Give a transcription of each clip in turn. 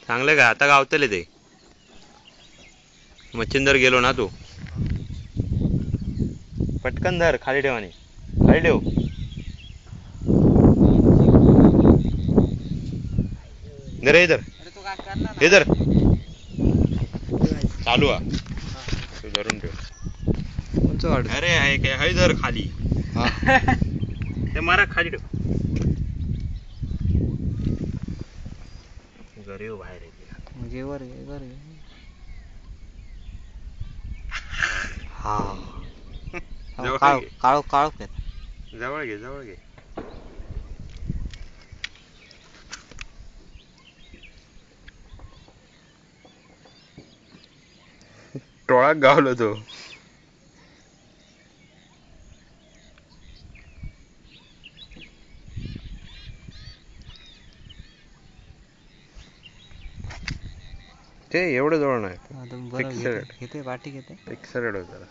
चांगलं का आता गावतले ते मच्छिंदर गेलो ना तू पटकन धर खाली ठेवाने खाली ठेव इधर इधर चालू तू धरून ठेव अरे आहे काय हय धर खाली ते मारा खाली ठेव घरी बाहेर म्हणजे वर हा काळो काळो जवळ घे टोळा गावलो तो ते एवढं जवळ नाही घेते वाटी घेते एक्सरेड होत जरा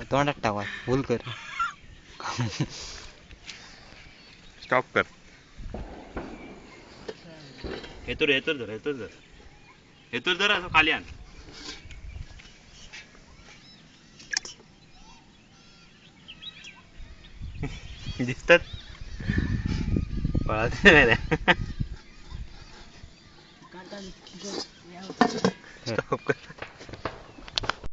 तोंडात टाका भूल कर स्टॉप कर हेतूर जर असं खाली आण दिसतात स्टॉप कर